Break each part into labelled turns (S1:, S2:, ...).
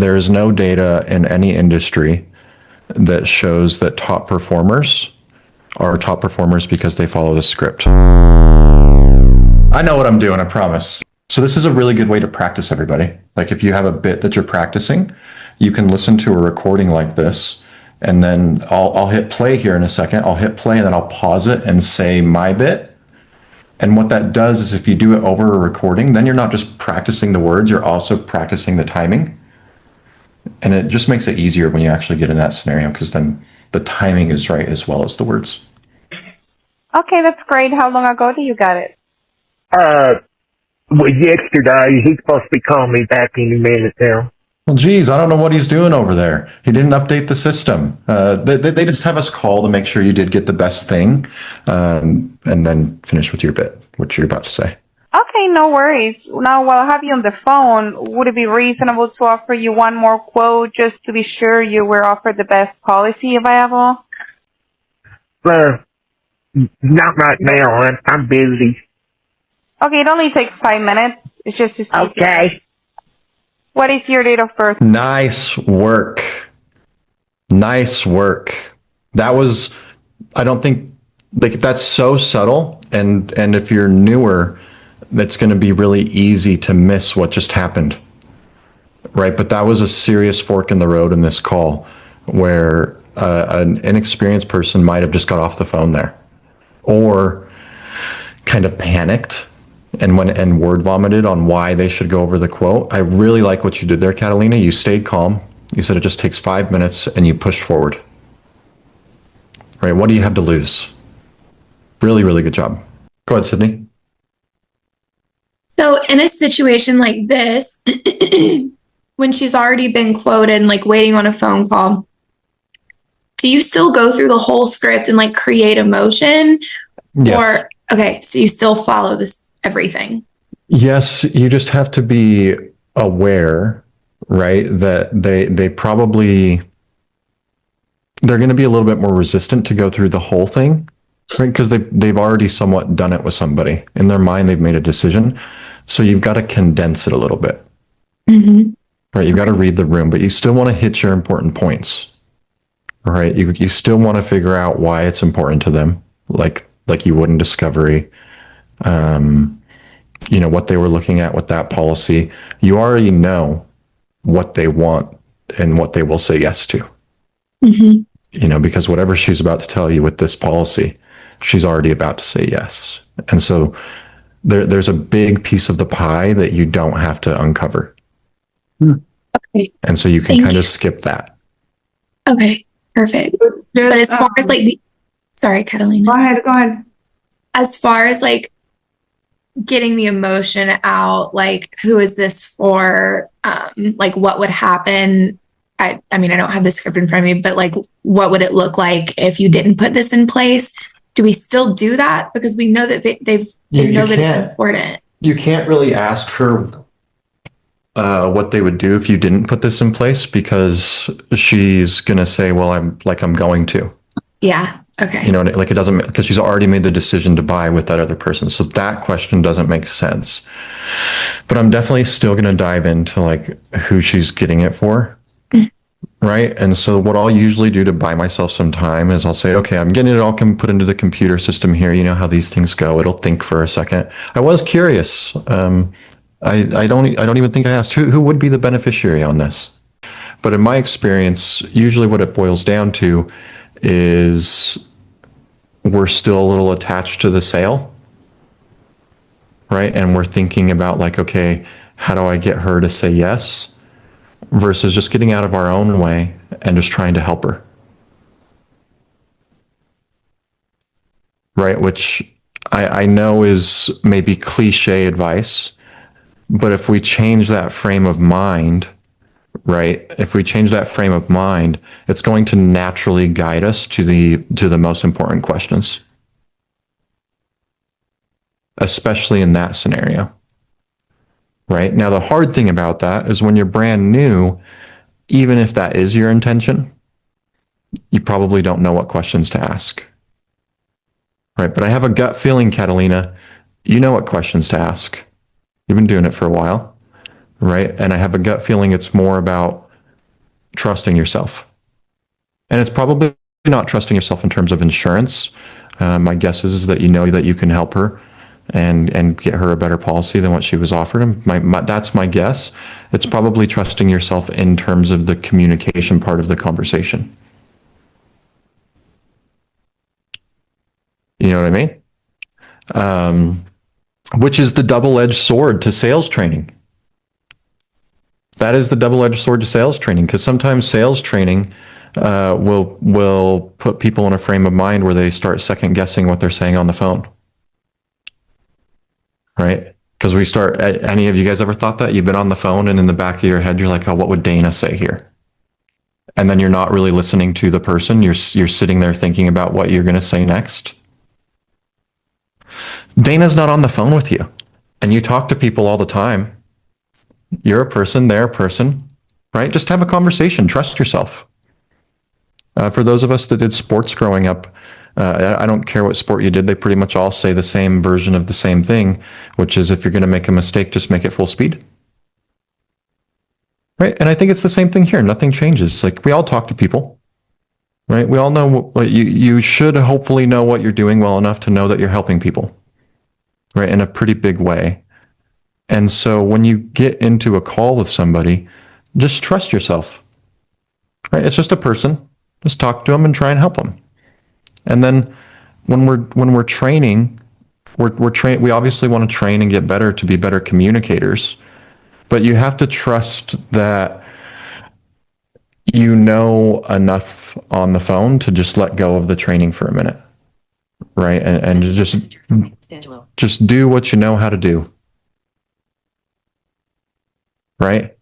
S1: there is no data in any industry that shows that top performers are top performers because they follow the script. I know what I'm doing, I promise. So this is a really good way to practice, everybody. Like if you have a bit that you're practicing, you can listen to a recording like this, and then I'll hit play here in a second. I'll hit play and then I'll pause it and say my bit. And what that does is if you do it over a recording, then you're not just practicing the words, you're also practicing the timing. And it just makes it easier when you actually get in that scenario because then the timing is right as well as the words.
S2: Okay, that's great. How long ago did you get it?
S3: Well, yesterday. He's supposed to be calling me back any minute now.
S1: Well, geez, I don't know what he's doing over there. He didn't update the system. They just have us call to make sure you did get the best thing, and then finish with your bit, what you're about to say.
S2: Okay, no worries. Now, while I have you on the phone, would it be reasonable to offer you one more quote just to be sure you were offered the best policy available?
S3: Not right now. I'm busy.
S2: Okay, it only takes 5 minutes. It's just to see.
S3: Okay.
S2: What is your date of birth?
S1: Nice work. Nice work. That was, I don't think, like that's so subtle. And if you're newer, it's going to be really easy to miss what just happened. Right. But that was a serious fork in the road in this call where an inexperienced person might have just got off the phone there or kind of panicked and word vomited on why they should go over the quote. I really like what you did there, Catalina. You stayed calm. You said it just takes 5 minutes and you pushed forward. Right? What do you have to lose? Really, really good job. Go ahead, Sydney.
S4: So in a situation like this, when she's already been quoted and like waiting on a phone call, do you still go through the whole script and like create emotion?
S1: Yes.
S4: Or, okay, so you still follow this everything?
S1: Yes, you just have to be aware, right, that they probably, they're going to be a little bit more resistant to go through the whole thing, right? Because they've already somewhat done it with somebody. In their mind, they've made a decision. So you've got to condense it a little bit.
S4: Mm-hmm.
S1: Right? You've got to read the room, but you still want to hit your important points. Right? You still want to figure out why it's important to them, like you would in discovery. You know, what they were looking at with that policy. You already know what they want and what they will say yes to.
S4: Mm-hmm.
S1: You know, because whatever she's about to tell you with this policy, she's already about to say yes. And so there's a big piece of the pie that you don't have to uncover.
S4: Okay.
S1: And so you can kind of skip that.
S4: Okay, perfect. But as far as like, sorry, Catalina.
S5: Go ahead.
S4: As far as like getting the emotion out, like who is this for? Like what would happen? I mean, I don't have the script in front of me, but like what would it look like if you didn't put this in place? Do we still do that? Because we know that they know that it's important.
S1: You can't really ask her what they would do if you didn't put this in place because she's going to say, well, I'm going to.
S4: Yeah. Okay.
S1: You know, like it doesn't, because she's already made the decision to buy with that other person. So that question doesn't make sense. But I'm definitely still going to dive into like who she's getting it for. Right. And so what I'll usually do to buy myself some time is I'll say, okay, I'm getting it all put into the computer system here. You know how these things go. It'll think for a second. I was curious. I don't even think I asked who would be the beneficiary on this. But in my experience, usually what it boils down to is we're still a little attached to the sale, right? And we're thinking about like, okay, how do I get her to say yes versus just getting out of our own way and just trying to help her, right? Which I know is maybe cliche advice, but if we change that frame of mind, right? If we change that frame of mind, it's going to naturally guide us to the most important questions, especially in that scenario, right? Now, the hard thing about that is when you're brand new, even if that is your intention, you probably don't know what questions to ask, right? But I have a gut feeling, Catalina, you know what questions to ask. You've been doing it for a while. Right. And I have a gut feeling it's more about trusting yourself. And it's probably not trusting yourself in terms of insurance. My guess is that you know that you can help her and get her a better policy than what she was offered. And that's my guess. It's probably trusting yourself in terms of the communication part of the conversation. You know what I mean? Which is the double-edged sword to sales training. That is the double-edged sword to sales training, because sometimes sales training will put people in a frame of mind where they start second guessing what they're saying on the phone. Right? Because any of you guys ever thought that? You've been on the phone and in the back of your head, you're like, oh, what would Dana say here? And then you're not really listening to the person. You're sitting there thinking about what you're going to say next. Dana's not on the phone with you. And you talk to people all the time. You're a person, they're a person, right? Just have a conversation. Trust yourself. For those of us that did sports growing up, I don't care what sport you did, they pretty much all say the same version of the same thing, which is if you're going to make a mistake, just make it full speed. Right? And I think it's the same thing here. Nothing changes. Like, we all talk to people, right? We all know what you should hopefully know what you're doing well enough to know that you're helping people, right? In a pretty big way. And so when you get into a call with somebody, just trust yourself, right? It's just a person. Just talk to them and try and help them. And then when we're training, we obviously want to train and get better to be better communicators, but you have to trust that you know enough on the phone to just let go of the training for a minute, right? And to just do what you know how to do, right?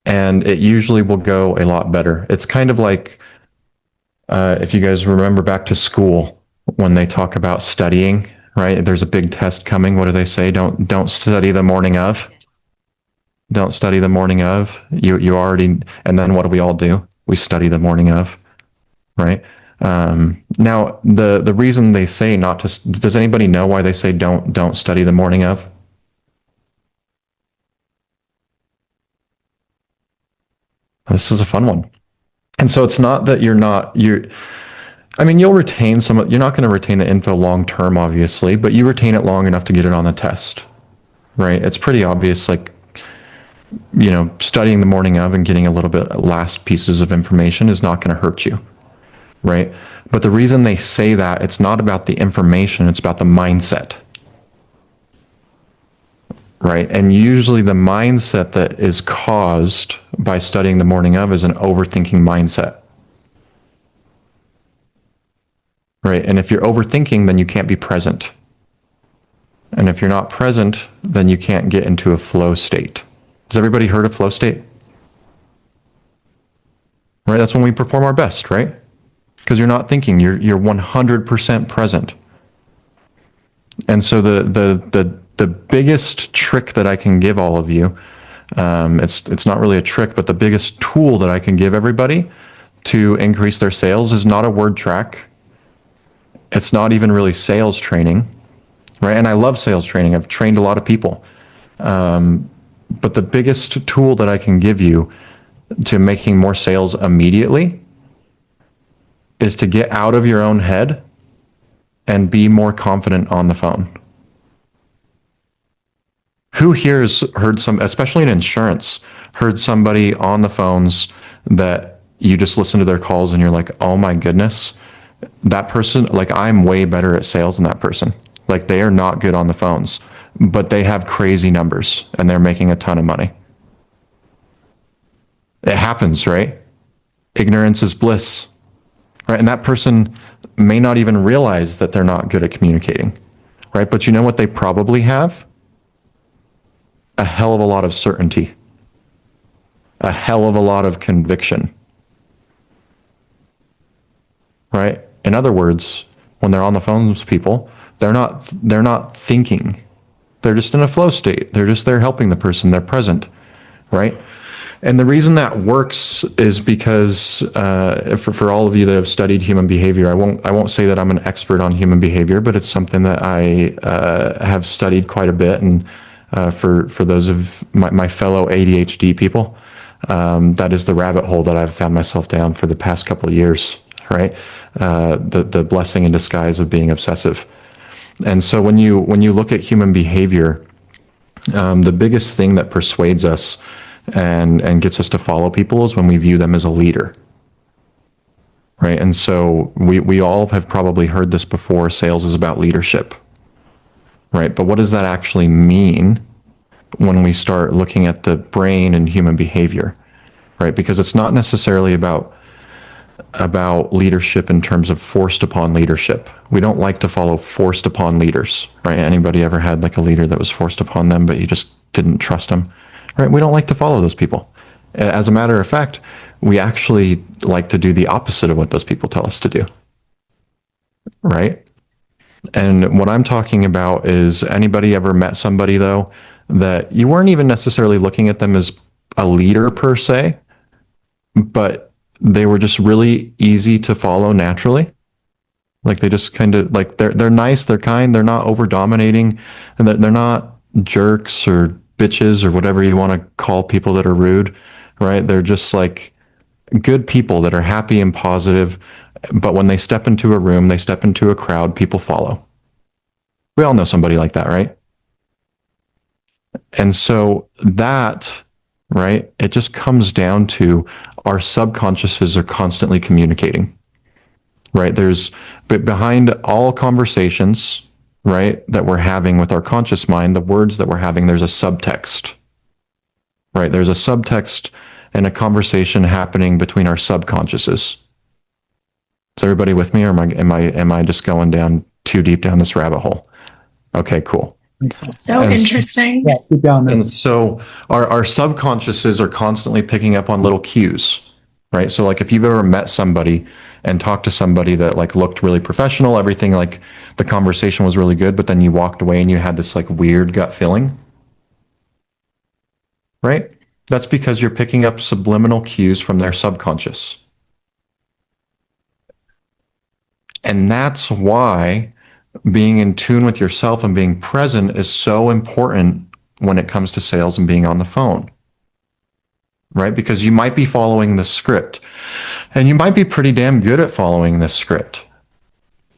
S1: And it usually will go a lot better. It's kind of like, if you guys remember back to school when they talk about studying, right? There's a big test coming. What do they say? Don't study the morning of. Don't study the morning of. You already, and then what do we all do? We study the morning of, right? Now the reason they say not to, does anybody know why they say don't study the morning of? This is a fun one. And so it's not that I mean, you'll retain you're not going to retain the info long term, obviously, but you retain it long enough to get it on the test, right? It's pretty obvious, like, studying the morning of and getting a little bit last pieces of information is not going to hurt you, right? But the reason they say that, it's not about the information, it's about the mindset. Right. And usually the mindset that is caused by studying the morning of is an overthinking mindset. Right. And if you're overthinking, then you can't be present. And if you're not present, then you can't get into a flow state. Has everybody heard of flow state? Right. That's when we perform our best, right? Because you're not thinking, you're 100% present. And so the biggest trick that I can give all of you, it's not really a trick, but the biggest tool that I can give everybody to increase their sales is not a word track. It's not even really sales training, right? And I love sales training. I've trained a lot of people. But the biggest tool that I can give you to making more sales immediately is to get out of your own head and be more confident on the phone. Who here has heard especially in insurance, heard somebody on the phones that you just listen to their calls and you're like, oh my goodness, that person, like, I'm way better at sales than that person. Like, they are not good on the phones, but they have crazy numbers and they're making a ton of money. It happens, right? Ignorance is bliss, right? And that person may not even realize that they're not good at communicating, right? But you know what they probably have? A hell of a lot of certainty, a hell of a lot of conviction, right? In other words, when they're on the phone with people, they're not thinking. They're just in a flow state. They're just there helping the person. They're present, right? And the reason that works is because for all of you that have studied human behavior, I won't say that I'm an expert on human behavior, but it's something that I have studied quite a bit. And for those of my fellow ADHD people, That is the rabbit hole that I've found myself down for the past couple of years, right? The blessing in disguise of being obsessive. And so when you look at human behavior, the biggest thing that persuades us and gets us to follow people is when we view them as a leader. Right. And so we all have probably heard this before. Sales is about leadership. Right. But what does that actually mean when we start looking at the brain and human behavior? Right. Because it's not necessarily about leadership in terms of forced upon leadership. We don't like to follow forced upon leaders. Right. Anybody ever had like a leader that was forced upon them, but you just didn't trust them? Right. We don't like to follow those people. As a matter of fact, we actually like to do the opposite of what those people tell us to do. Right? And what I'm talking about is, anybody ever met somebody, though, that you weren't even necessarily looking at them as a leader per se, but they were just really easy to follow naturally? Like, they just kind of, like, they're nice, they're kind, they're not over dominating, and they're not jerks or bitches or whatever you want to call people that are rude, right? They're just like good people that are happy and positive, but when they step into a room, they step into a crowd, people follow. We all know somebody like that, right? And so that, right, it just comes down to our subconsciouses are constantly communicating, right? But behind all conversations, right, that we're having with our conscious mind, the words that we're having, there's a subtext, right? There's a subtext and a conversation happening between our subconsciouses. Is everybody with me, or am I just going down too deep down this rabbit hole? Okay, cool.
S4: So interesting.
S5: Yeah, keep going.
S1: And so our subconsciouses are constantly picking up on little cues, right? So like, if you've ever met somebody and talked to somebody that like looked really professional, everything, like the conversation was really good, but then you walked away and you had this like weird gut feeling, right? That's because you're picking up subliminal cues from their subconscious. And that's why being in tune with yourself and being present is so important when it comes to sales and being on the phone, right? Because you might be following the script, and you might be pretty damn good at following this script,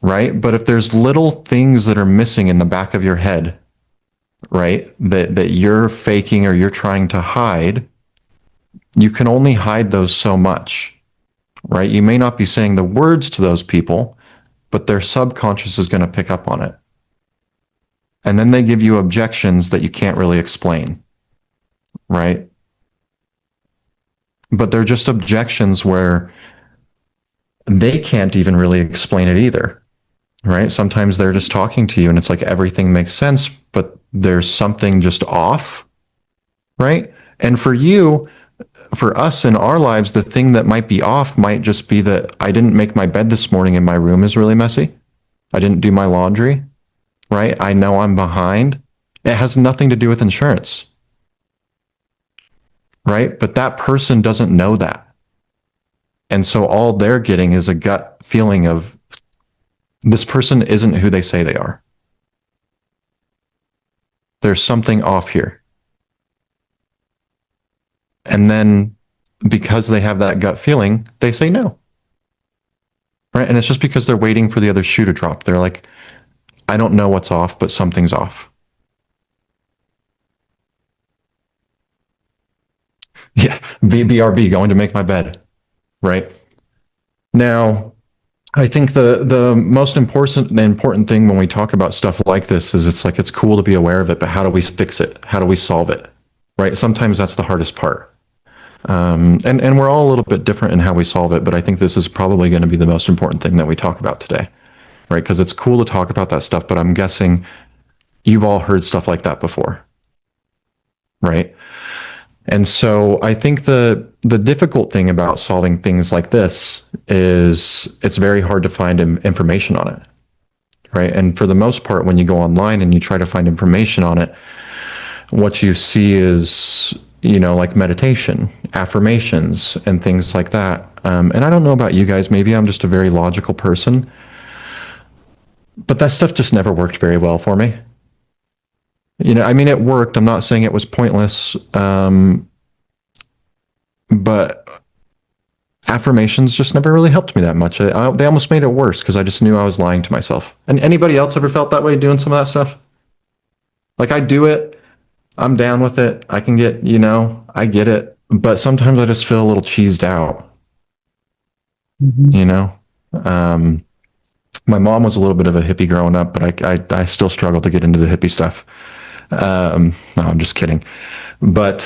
S1: right? But if there's little things that are missing in the back of your head, right, that you're faking or you're trying to hide, you can only hide those so much, right? You may not be saying the words to those people, but their subconscious is going to pick up on it. And then they give you objections that you can't really explain, right? But they're just objections where they can't even really explain it either, right? Sometimes they're just talking to you and it's like everything makes sense, but there's something just off, right? And for you, for us in our lives, the thing that might be off might just be that I didn't make my bed this morning and my room is really messy. I didn't do my laundry, right? I know I'm behind. It has nothing to do with insurance, right? But that person doesn't know that. And so all they're getting is a gut feeling of, this person isn't who they say they are. There's something off here. And then because they have that gut feeling, they say no. Right? And it's just because they're waiting for the other shoe to drop. They're like, I don't know what's off, but something's off. Yeah, BRB, going to make my bed. Right? Now, I think the most important thing when we talk about stuff like this is, it's cool to be aware of it, but how do we fix it? How do we solve it? Right? Sometimes that's the hardest part. And we're all a little bit different in how we solve it, but I think this is probably going to be the most important thing that we talk about today, right? Because it's cool to talk about that stuff, but I'm guessing you've all heard stuff like that before, right? And so I think the difficult thing about solving things like this is it's very hard to find information on it, right? And for the most part, when you go online and you try to find information on it, what you see is, like meditation, affirmations, and things like that. And I don't know about you guys, maybe I'm just a very logical person, but that stuff just never worked very well for me. I mean, it worked. I'm not saying it was pointless. but affirmations just never really helped me that much. They almost made it worse because I just knew I was lying to myself. And anybody else ever felt that way doing some of that stuff? Like I do it, I'm down with it. I can get, I get it. But sometimes I just feel a little cheesed out, you know? My mom was a little bit of a hippie growing up, but I still struggle to get into the hippie stuff. No, I'm just kidding. But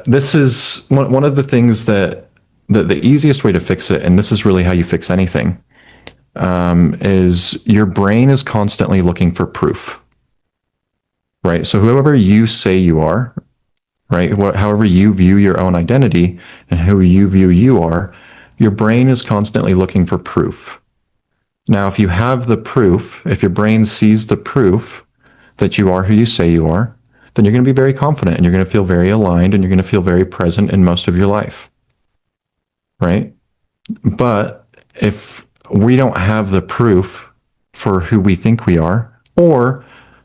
S1: this is one of the things that the easiest way to fix it, and this is really how you fix anything, is your brain is constantly looking for proof, right? So whoever you say you are, right? However you view your own identity and who you view you are, your brain is constantly looking for proof. Now, if you have the proof, if your brain sees the proof that you are who you say you are, then you're going to be very confident and you're going to feel very aligned and you're going to feel very present in most of your life. Right? But if we don't have the proof for who we think we are, or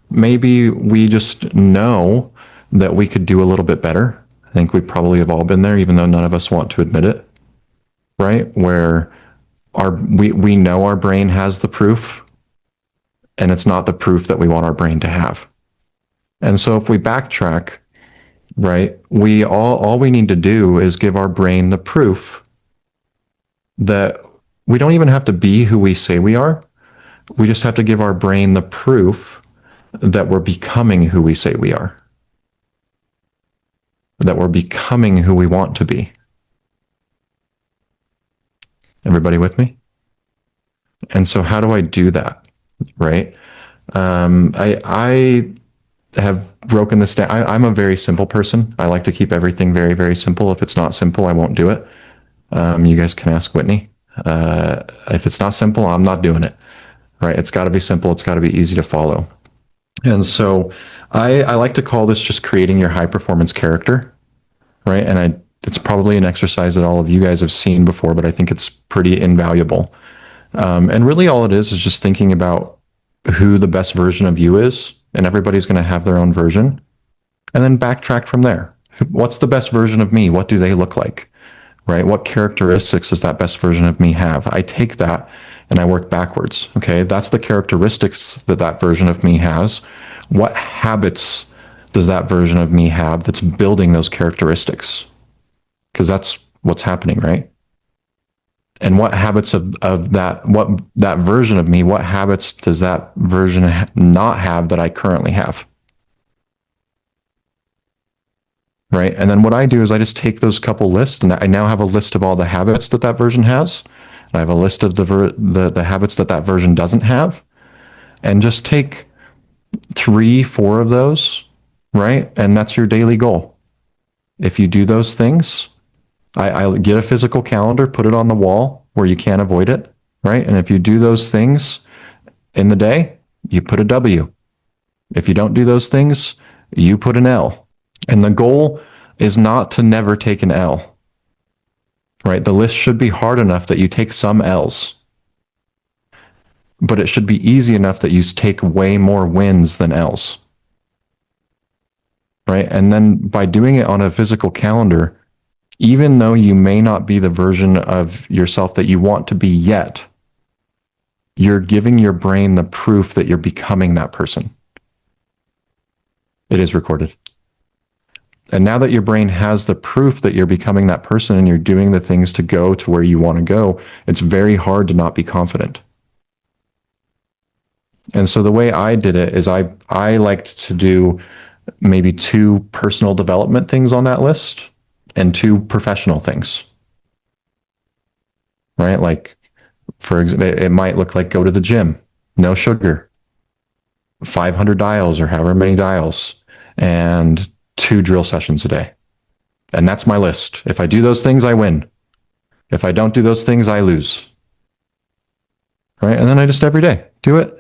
S1: maybe we just know that we could do a little bit better. I think we probably have all been there, even though none of us want to admit it. Right? Where we know our brain has the proof, and it's not the proof that we want our brain to have. And so if we backtrack, right, we all we need to do is give our brain the proof that we don't even have to be who we say we are. We just have to give our brain the proof that we're becoming who we say we are, that we're becoming who we want to be. Everybody with me? And so how do I do that? Right? I have broken this down. I'm a very simple person. I like to keep everything very, very simple. If it's not simple, I won't do it. You guys can ask Whitney. If it's not simple, I'm not doing it. Right? It's got to be simple. It's got to be easy to follow. And so I like to call this just creating your high performance character. Right? And it's probably an exercise that all of you guys have seen before, but I think it's pretty invaluable. And really all it is just thinking about who the best version of you is, and everybody's going to have their own version, and then backtrack from there. What's the best version of me? What do they look like? Right? What characteristics does that best version of me have? I take that and I work backwards. Okay. That's the characteristics that version of me has. What habits does that version of me have that's building those characteristics? Because that's what's happening, right? And what habits of that version of me, what habits does that version not have that I currently have? Right? And then what I do is I just take those couple lists, and I now have a list of all the habits that version has. And I have a list of the habits that version doesn't have, and just take 3-4 of those, right? And that's your daily goal. If you do those things, I get a physical calendar, put it on the wall where you can't avoid it, right? And if you do those things in the day, you put a W. If you don't do those things, you put an L. And the goal is not to never take an L, right? The list should be hard enough that you take some L's, but it should be easy enough that you take way more wins than L's, right? And then by doing it on a physical calendar, even though you may not be the version of yourself that you want to be yet, you're giving your brain the proof that you're becoming that person. It is recorded. And now that your brain has the proof that you're becoming that person and you're doing the things to go to where you want to go, it's very hard to not be confident. And so the way I did it is I liked to do maybe 2 personal development things on that list and 2 professional things, right? Like, for example, it might look like go to the gym, no sugar, 500 dials or however many dials, and 2 drill sessions a day. And that's my list. If I do those things, I win. If I don't do those things, I lose. Right? And then I just every day do it.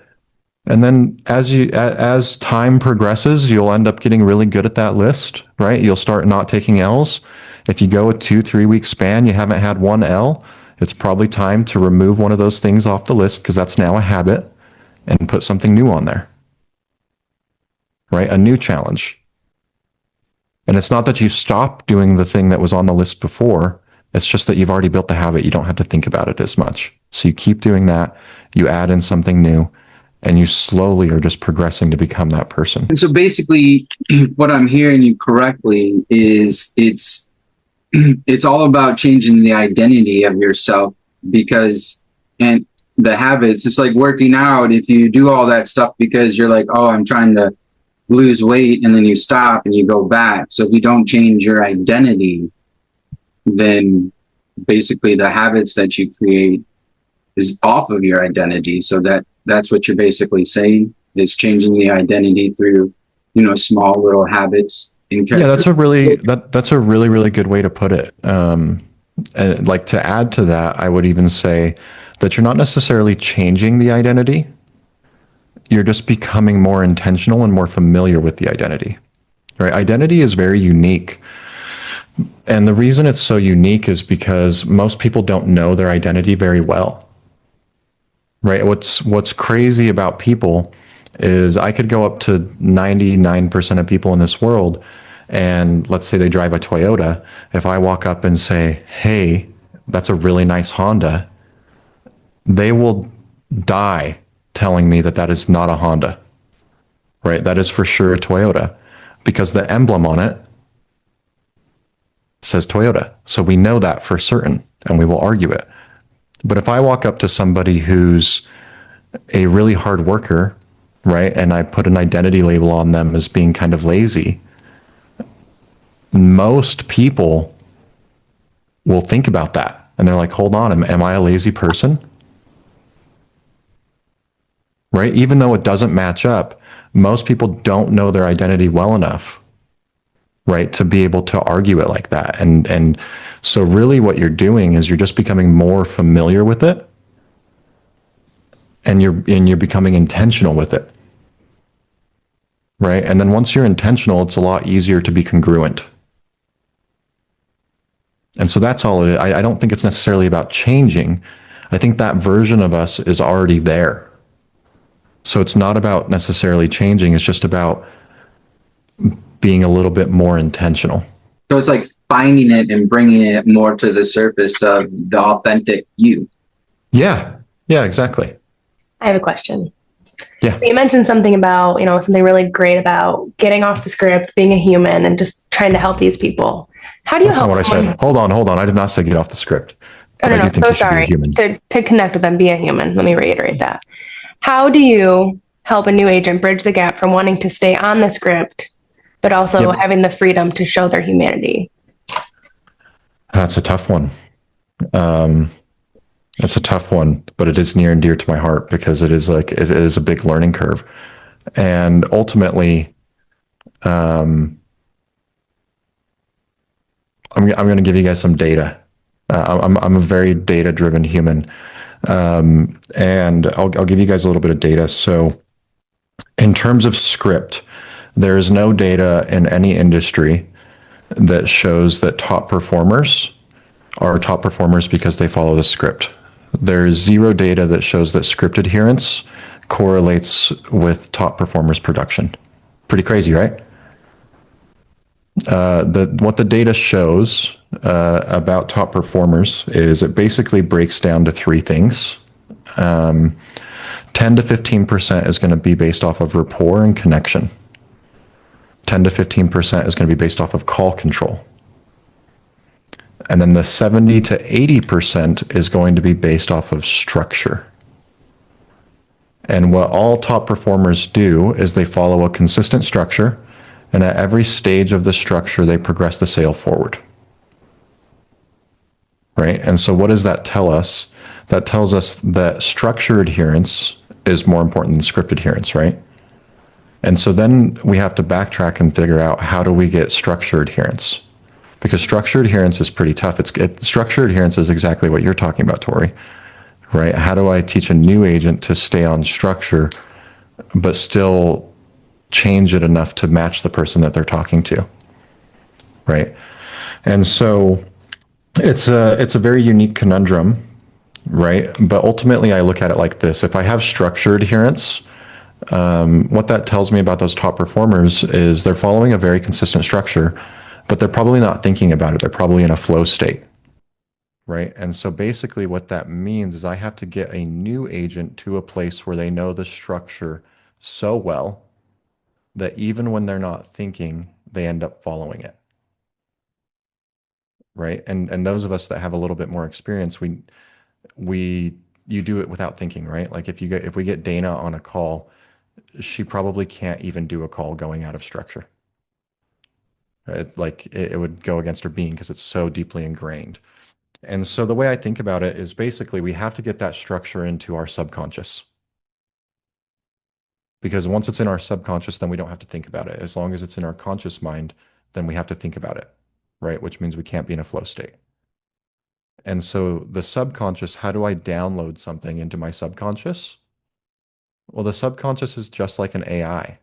S1: And then as time progresses, you'll end up getting really good at that list, right? You'll start not taking L's. If you go a 2-3 week span, you haven't had one L, it's probably time to remove one of those things off the list because that's now a habit, and put something new on there, right? A new challenge. And it's not that you stop doing the thing that was on the list before. It's just that you've already built the habit. You don't have to think about it as much. So you keep doing that. You add in something new, and you slowly are just progressing to become that person.
S5: And so basically, what I'm hearing you correctly is it's all about changing the identity of yourself, because and the habits, it's like working out. If you do all that stuff because you're like, oh, I'm trying to lose weight, and then you stop and you go back. So if you don't change your identity, then basically the habits that you create is off of your identity. So that's what you're basically saying, is changing the identity through, small little habits.
S1: Yeah, that's a really really good way to put it. And like, to add to that, I would even say that you're not necessarily changing the identity. You're just becoming more intentional and more familiar with the identity. Right? Identity is very unique. And the reason it's so unique is because most people don't know their identity very well. Right? What's crazy about people is I could go up to 99% of people in this world, and let's say they drive a Toyota. If I walk up and say, hey, that's a really nice Honda, they will die telling me that is not a Honda. Right? That is for sure a Toyota, because the emblem on it says Toyota. So we know that for certain, and we will argue it. But if I walk up to somebody who's a really hard worker, right, and I put an identity label on them as being kind of lazy, most people will think about that. And they're like, hold on, am I a lazy person? Right? Even though it doesn't match up, most people don't know their identity well enough, right, to be able to argue it like that. And so really what you're doing is you're just becoming more familiar with it, and you're becoming intentional with it. Right? And then once you're intentional, it's a lot easier to be congruent. And so that's all it is. I don't think it's necessarily about changing. I think that version of us is already there. So it's not about necessarily changing. It's just about being a little bit more intentional.
S5: So it's like finding it and bringing it more to the surface of the authentic you.
S1: Yeah. Yeah, exactly.
S6: I have a question.
S1: Yeah.
S6: So you mentioned something about, something really great about getting off the script, being a human, and just trying to help these people. How do you
S1: That's
S6: help
S1: not what
S6: someone?
S1: I said. Hold on. I did not say get off the script.
S6: Oh,
S1: But
S6: no,
S1: I do
S6: no,
S1: think
S6: so
S1: you should be a
S6: sorry.
S1: human.
S6: To connect with them, be a human. Let me reiterate that. How do you help a new agent bridge the gap from wanting to stay on the script, but also
S1: Yep.
S6: having the freedom to show their humanity?
S1: That's a tough one. That's a tough one, but it is near and dear to my heart, because it is a big learning curve. And ultimately, I'm going to give you guys some data. I'm a very data-driven human, and I'll give you guys a little bit of data. So, in terms of script, there is no data in any industry that shows that top performers are top performers because they follow the script. There's zero data that shows that script adherence correlates with top performers' production. Pretty crazy, right? What the data shows about top performers is it basically breaks down to three things. 10 to 15% is going to be based off of rapport and connection. 10 to 15% is going to be based off of call control. And then the 70 to 80% is going to be based off of structure. And what all top performers do is they follow a consistent structure, and at every stage of the structure, they progress the sale forward. Right? And so what does that tell us? That tells us that structure adherence is more important than script adherence, right? And so then we have to backtrack and figure out, how do we get structure adherence? Because structure adherence is pretty tough. Structure adherence is exactly what you're talking about, Tori, right? How do I teach a new agent to stay on structure, but still change it enough to match the person that they're talking to, right? And so it's a very unique conundrum, right? But ultimately, I look at it like this: if I have structure adherence, what that tells me about those top performers is they're following a very consistent structure, but they're probably not thinking about it. They're probably in a flow state. right? And so basically what that means is I have to get a new agent to a place where they know the structure so well that even when they're not thinking, they end up following it. Right. And those of us that have a little bit more experience, we you do it without thinking, right? Like if we get Dana on a call, she probably can't even do a call going out of structure. Right? Like it would go against her being because it's so deeply ingrained. And so the way I think about it is basically we have to get that structure into our subconscious. Because once it's in our subconscious, then we don't have to think about it. As long as it's in our conscious mind, then we have to think about it, right? Which means we can't be in a flow state. And so the subconscious, how do I download something into my subconscious? Well, the subconscious is just like an AI.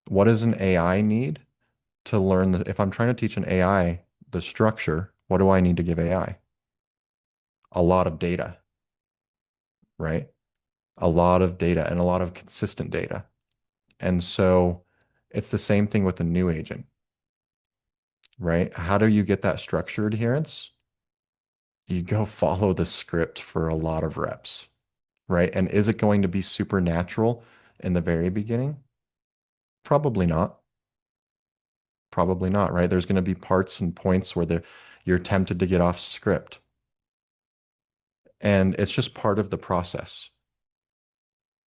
S1: What does an AI need to learn? If I'm trying to teach an AI the structure, what do I need to give AI? A lot of data, right? A lot of data and a lot of consistent data. And so it's the same thing with a new agent, right? How do you get that structure adherence? You go follow the script for a lot of reps, right? And is it going to be supernatural in the very beginning? Probably not. Probably not, right? There's going to be parts and points where you're tempted to get off script. And it's just part of the process,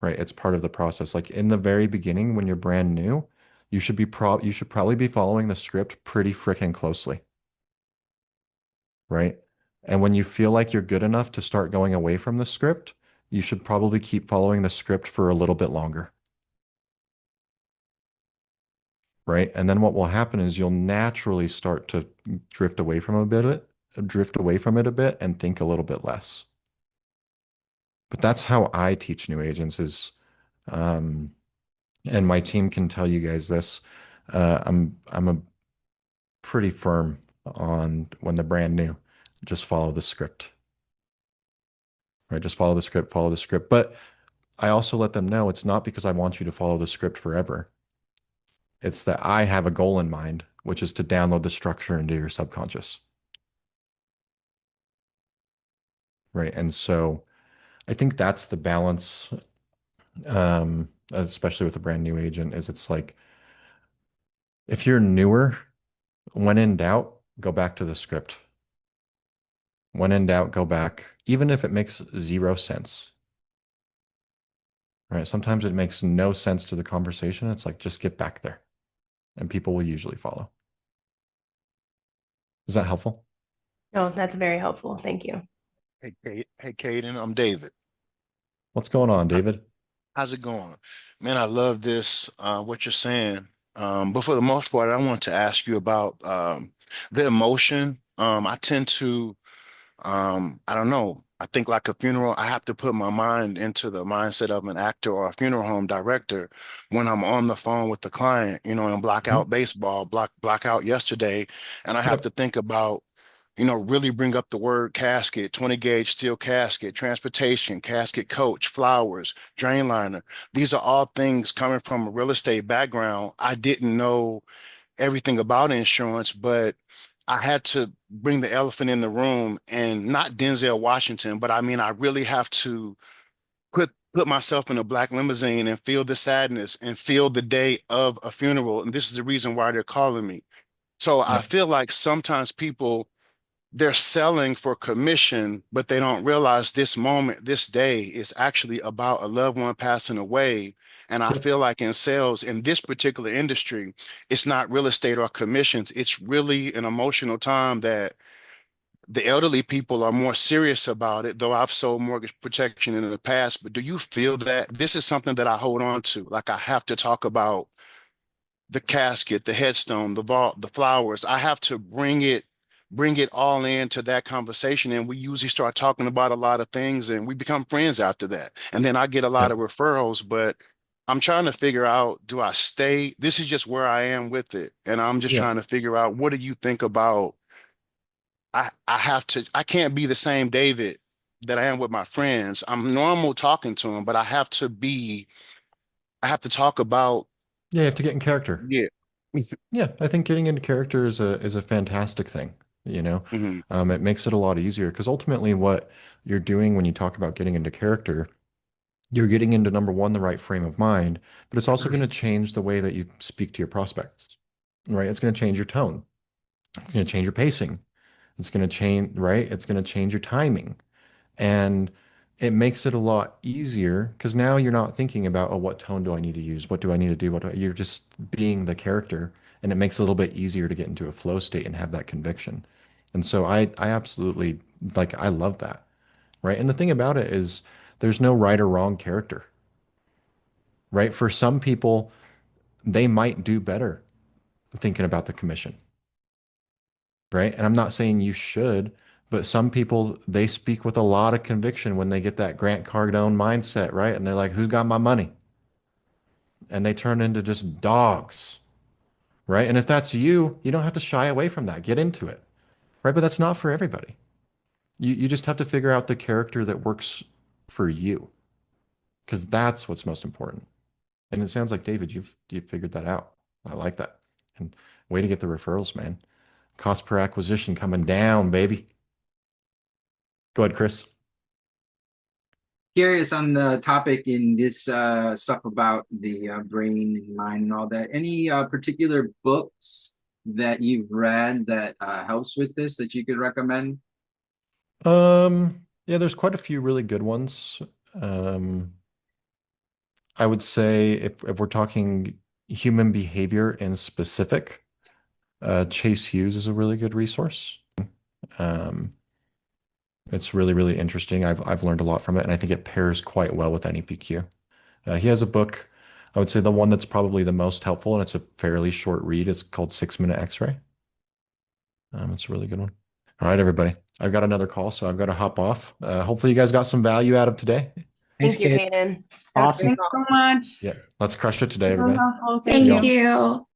S1: right? It's part of the process. Like in the very beginning, when you're brand new, you should probably be following the script pretty freaking closely, right? And when you feel like you're good enough to start going away from the script, you should probably keep following the script for a little bit longer, right? And then what will happen is you'll naturally start to drift away from it a bit and think a little bit less. But that's how I teach new agents is, um, and my team can tell you guys this. I'm a pretty firm on when they're brand new, just follow the script, right? Just follow the script, follow the script. But I also let them know it's not because I want you to follow the script forever. It's that I have a goal in mind, which is to download the structure into your subconscious, right? And so I think that's the balance, especially with a brand new agent, is it's like if you're newer, when in doubt, go back to the script. When in doubt, go back, even if it makes zero sense, right? Sometimes it makes no sense to the conversation. It's like, just get back there and people will usually follow. Is that helpful?
S6: No, that's very helpful. Thank you.
S7: Hey, Kate. Hey, Caden, I'm David.
S1: What's going on, David?
S7: How's it going? Man, I love this, what you're saying. But for the most part, I want to ask you about the emotion. I tend to, I don't know, I think like a funeral, I have to put my mind into the mindset of an actor or a funeral home director when I'm on the phone with the client, and block
S1: Mhm.
S7: out baseball, block out yesterday. And I have
S1: Yep.
S7: to think about really bring up the word casket, 20 gauge steel casket, transportation, casket coach, flowers, drain liner. These are all things coming from a real estate background. I didn't know everything about insurance, but I had to bring the elephant in the room and not Denzel Washington, but I mean, I really have to put myself in a black limousine and feel the sadness and feel the day of a funeral. And this is the reason why they're calling me. So I
S1: Yep.
S7: feel like sometimes people they're selling for commission, but they don't realize this moment, this day is actually about a loved one passing away. And I
S1: Yep.
S7: feel like in sales, in this particular industry, it's not real estate or commissions. It's really an emotional time that the elderly people are more serious about it, though I've sold mortgage protection in the past. But do you feel that this is something that I hold on to? Like I have to talk about the casket, the headstone, the vault, the flowers. I have to bring it all into that conversation. And we usually start talking about a lot of things and we become friends after that. And then I get a lot of
S1: Yep.
S7: referrals, but I'm trying to figure out, do I stay? This is just where I am with it. And I'm just
S1: Yeah.
S7: trying to figure out, what do you think about I can't be the same David that I am with my friends. I'm normal talking to them, but I have to talk about,
S1: Yeah, you have to get in character.
S7: yeah.
S1: Yeah, I think getting into character is a fantastic thing.
S7: Mhm.
S1: It makes it a lot easier because ultimately what you're doing when you talk about getting into character, you're getting into number one, the right frame of mind, but it's also going to change the way that you speak to your prospects, right? It's going to change your tone. It's going to change your pacing. It's going to change, right? It's going to change your timing. And it makes it a lot easier because now you're not thinking about, oh, what tone do I need to use? What do I need to do? You're just being the character, and it makes it a little bit easier to get into a flow state and have that conviction. And so I absolutely I love that, right? And the thing about it is there's no right or wrong character, right? For some people, they might do better thinking about the commission, right? And I'm not saying you should, but some people, they speak with a lot of conviction when they get that Grant Cardone mindset, right? And they're like, who's got my money? And they turn into just dogs, right? And if that's you, you don't have to shy away from that. Get into it, right? But that's not for everybody. You just have to figure out the character that works for you because that's what's most important. And it sounds like, David, you've figured that out. I like that. And way to get the referrals, man. Cost per acquisition coming down, baby. Go ahead, Chris.
S5: Curious on the topic in this stuff about the brain and mind and all that. Any particular books that you've read that helps with this that you could recommend?
S1: Yeah, there's quite a few really good ones. Um, I would say if we're talking human behavior in specific, Chase Hughes is a really good resource. Um, it's really, really interesting. I've learned a lot from it, and I think it pairs quite well with NEPQ. He has a book, I would say the one that's probably the most helpful, and it's a fairly short read. It's called 6 Minute X-Ray. It's a really good one. All right, everybody. I've got another call, so I've got to hop off. Hopefully, you guys got some value out of today.
S6: Thank you,
S3: Kate.
S6: Hayden. That was a
S3: Awesome.
S6: great
S2: Thanks
S6: call.
S2: so much.
S1: Yeah, let's crush it today, everybody.
S2: Thank
S4: Thank
S2: you.
S4: you.